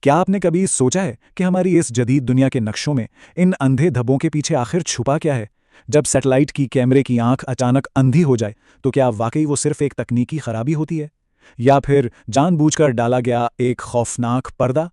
क्या आपने कभी सोचा है कि हमारी इस जदीद दुनिया के नक्शों में इन अंधे धब्बों के पीछे आखिर छुपा क्या है? जब सैटेलाइट की कैमरे की आंख अचानक अंधी हो जाए, तो क्या वाकई वो सिर्फ एक तकनीकी खराबी होती है? या फिर जानबूझकर डाला गया एक खौफनाक पर्दा?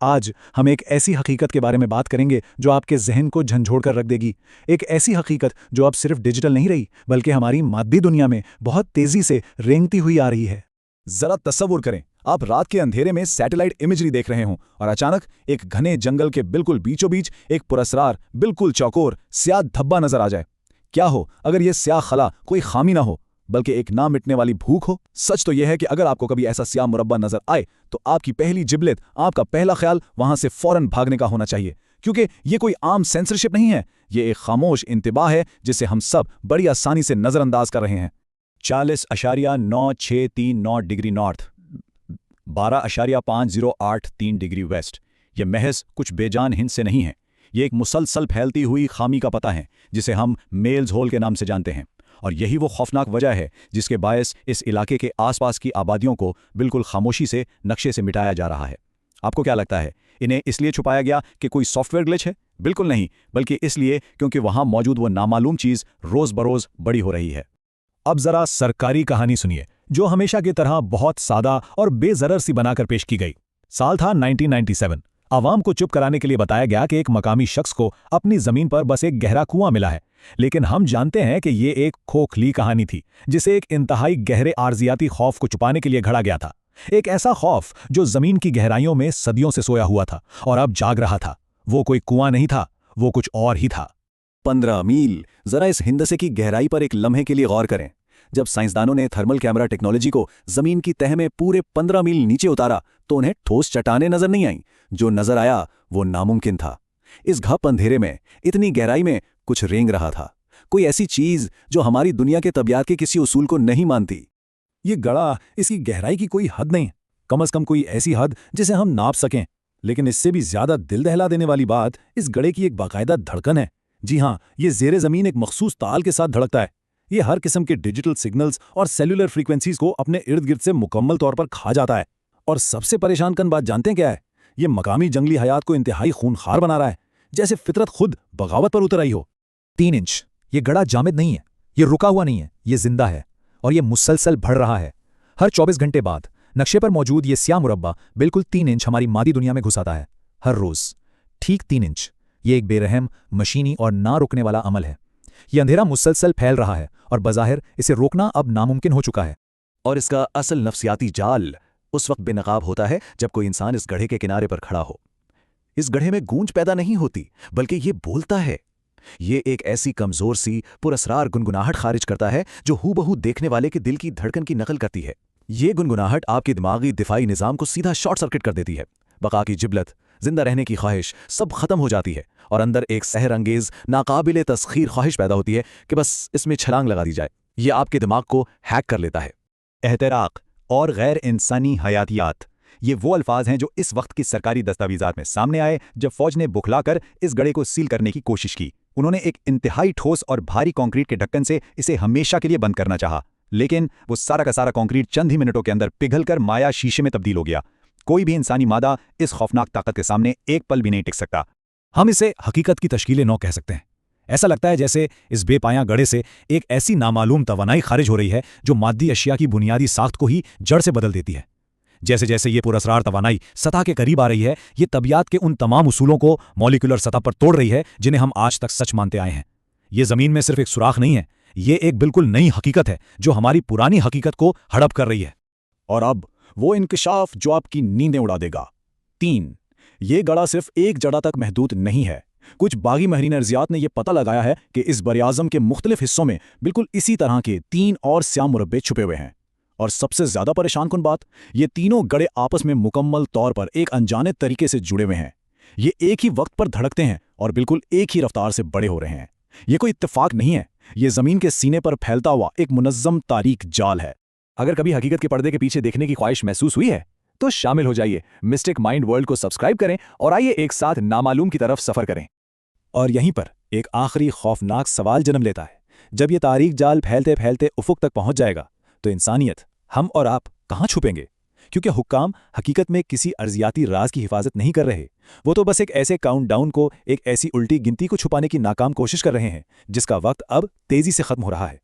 आज हम एक ऐसी हकीकत के बारे में बात करेंगे जो आपके जहन को झंझोड़ कर रख देगी। एक ऐसी हकीकत जो अब सिर्फ डिजिटल नहीं रही, बल्कि हमारी मादी दुनिया में बहुत तेजी से रेंगती हुई आ रही है। जरा तस्वुर करें, आप रात के अंधेरे में सैटेलाइट इमेजरी देख रहे हों और अचानक एक घने जंगल के बिल्कुल बीचों बीच एक पुरस्रार, बिल्कुल चौकोर स्याह धब्बा नजर आ जाए। क्या हो अगर यह स्याह खला कोई खामी ना हो, बल्कि एक ना मिटने वाली भूख हो। सच तो यह है कि अगर आपको कभी ऐसा स्याह मुरब्बा नजर आए, तो आपकी पहली जिबलियत, आपका पहला ख्याल वहां से फौरन भागने का होना चाहिए, क्योंकि यह कोई आम सेंसरशिप नहीं है। यह एक खामोश इंतबाह है जिसे हम सब बड़ी आसानी से नजरअंदाज कर रहे हैं। 40.9639 डिग्री नॉर्थ, 12.5083 डिग्री वेस्ट। यह महज कुछ बेजान हिंद से नहीं है। यह एक मुसलसल फैलती हुई खामी का पता है जिसे हम मेल्स होल के नाम से जानते हैं। और यही वो खौफनाक वजह है जिसके बायस इस इलाके के आसपास की आबादियों को बिल्कुल खामोशी से नक्शे से मिटाया जा रहा है। आपको क्या लगता है, इन्हें इसलिए छुपाया गया कि कोई सॉफ्टवेयर ग्लिच है? बिल्कुल नहीं, बल्कि इसलिए क्योंकि वहां मौजूद वो नामालूम चीज रोज बरोज बड़ी हो रही है। अब जरा सरकारी कहानी सुनिए, जो हमेशा की तरह बहुत सादा और बेजरर सी बनाकर पेश की गई। साल था 1997। आवाम को चुप कराने के लिए बताया गया कि एक मकामी शख्स को अपनी जमीन पर बस एक गहरा कुआं मिला है। लेकिन हम जानते हैं कि ये एक खोखली कहानी थी, जिसे एक इंतहाई गहरे आर्जियाती खौफ को छुपाने के लिए घड़ा गया था। एक ऐसा खौफ जो जमीन की गहराइयों में सदियों से सोया हुआ था और अब जाग रहा था। वो कोई कुआं नहीं था, वो कुछ और ही था। 15 मील। जरा इस हिंदसे की गहराई पर एक लम्हे के लिए गौर करें। जब साइंसदानों ने थर्मल कैमरा टेक्नोलॉजी को जमीन की तह में पूरे 15 मील नीचे उतारा, तो उन्हें ठोस चट्टानें नजर नहीं आईं। जो नजर आया वो नामुमकिन था। इस घप अंधेरे में, इतनी गहराई में कुछ रेंग रहा था, कोई ऐसी चीज जो हमारी दुनिया के तबियत के किसी उसूल को नहीं मानती। ये गड़ा, इसकी गहराई की कोई हद नहीं, कम से कम कोई ऐसी हद जिसे हम नाप सकें। लेकिन इससे भी ज्यादा दिल दहला देने वाली बात, इस गड़े की एक बाकायदा धड़कन है। जी हाँ, ये जेरे जमीन एक मखसूस ताल के साथ धड़कता है। ये हर किस्म के डिजिटल सिग्नल्स और सेल्यूलर फ्रीक्वेंसीज को अपने इर्द गिर्द से मुकम्मल तौर पर खा जाता है। और सबसे परेशान कन बात जानते हैं क्या है? ये मकामी जंगली हयात को इंतहाई खूनखार बना रहा है, जैसे फितरत खुद बगावत पर उतर आई हो। 3 इंच। ये गड़ा जामिद नहीं है, ये रुका हुआ नहीं है, ये जिंदा है और ये मुसलसल बढ़ रहा है। हर 24 घंटे बाद नक्शे पर मौजूद ये स्याह मुरब्बा बिल्कुल 3 इंच हमारी मादी दुनिया में घुसाता है। हर रोज ठीक 3 इंच। ये एक बेरहम, मशीनी और ना रुकने वाला अमल है। यह अंधेरा मुसलसल फैल रहा है और बज़ाहिर इसे रोकना अब नामुमकिन हो चुका है। और इसका असल नफ्सियाती जाल उस वक्त बेनकाब होता है जब कोई इंसान इस गड्ढे के किनारे पर खड़ा हो। इस गड्ढे में गूंज पैदा नहीं होती, बल्कि ये बोलता है। ये एक ऐसी कमजोर सी पुरस्रार गुनगुनाहट खारिज करता है जो हूबहू देखने वाले के दिल की धड़कन की नकल करती है। ये गुनगुनाहट आपके दिमागी दिफाई निजाम को सीधा शॉर्ट सर्किट कर देती है। बका की जिबलत, जिंदा रहने की ख्वाहिश सब खत्म हो जाती है और अंदर एक सहर अंगेज नाकाबिले तस्खीर ख्वाहिश पैदा होती है कि बस इसमें छलांग लगा दी जाए। यह आपके दिमाग को हैक कर लेता है। एहतराक और गैर इंसानी हयातियात, ये वो अल्फाज हैं जो इस वक्त की सरकारी दस्तावेजात में सामने आए जब फौज ने बुखलाकर इस गड्ढे को सील करने की कोशिश की। उन्होंने एक इंतहाई ठोस और भारी कंक्रीट के ढक्कन से इसे हमेशा के लिए बंद करना चाहा, लेकिन वो सारा का सारा कंक्रीट चंद ही मिनटों के अंदर पिघलकर माया शीशे में तब्दील हो गया। कोई भी इंसानी मादा इस खौफनाक ताकत के सामने एक पल भी नहीं टिक सकता। हम इसे हकीकत की तश्कील नौ कह सकते हैं। ऐसा लगता है जैसे इस बेपाया गड़े से एक ऐसी नामालूम तवानाई खारिज हो रही है जो मादी अशिया की बुनियादी साख्त को ही जड़ से बदल देती है। जैसे जैसे ये पुरस्रार तवानाई सतह के करीब आ रही है, ये तबियत के उन तमाम उसूलों को मॉलिक्यूलर सतह पर तोड़ रही है जिन्हें हम आज तक सच मानते आए हैं। ये जमीन में सिर्फ एक सुराख नहीं है, ये एक बिल्कुल नई हकीकत है जो हमारी पुरानी हकीकत को हड़प कर रही है। और अब वो इंकशाफ जो आपकी नींदें उड़ा देगा। 3, ये गड़ा सिर्फ एक जड़ा तक महदूद नहीं है। कुछ बागी महरीन अर्जियात ने यह पता लगाया है कि इस बरियाज़म के मुख्तलिफ हिस्सों में बिल्कुल इसी तरह के 3 और स्याह मुरब्बे छुपे हुए हैं। और सबसे ज्यादा परेशान कुन बात, ये तीनों गड़े आपस में मुकम्मल तौर पर एक अनजाने तरीके से जुड़े हुए हैं। ये एक ही वक्त पर धड़कते हैं और बिल्कुल एक ही रफ्तार से बड़े हो रहे हैं। ये कोई इत्तेफाक नहीं है, ये जमीन के सीने पर फैलता हुआ एक मुनज़्ज़म तारीख जाल है। अगर कभी हकीकत के पर्दे के पीछे देखने की ख्वाहिश महसूस हुई है तो शामिल हो जाइए। मिस्टिक माइंड वर्ल्ड को सब्सक्राइब करें और आइए एक साथ नामालूम की तरफ सफर करें। और यहीं पर एक आखिरी खौफनाक सवाल जन्म लेता है। जब ये तारीख जाल फैलते फैलते उफुक तक पहुंच जाएगा, तो इंसानियत, हम और आप कहां छुपेंगे? क्योंकि हुक्काम हकीकत में किसी अर्जियाती राज की हिफाजत नहीं कर रहे, वो तो बस एक ऐसे काउंटडाउन को, एक ऐसी उल्टी गिनती को छुपाने की नाकाम कोशिश कर रहे हैं जिसका वक्त अब तेजी से खत्म हो रहा है।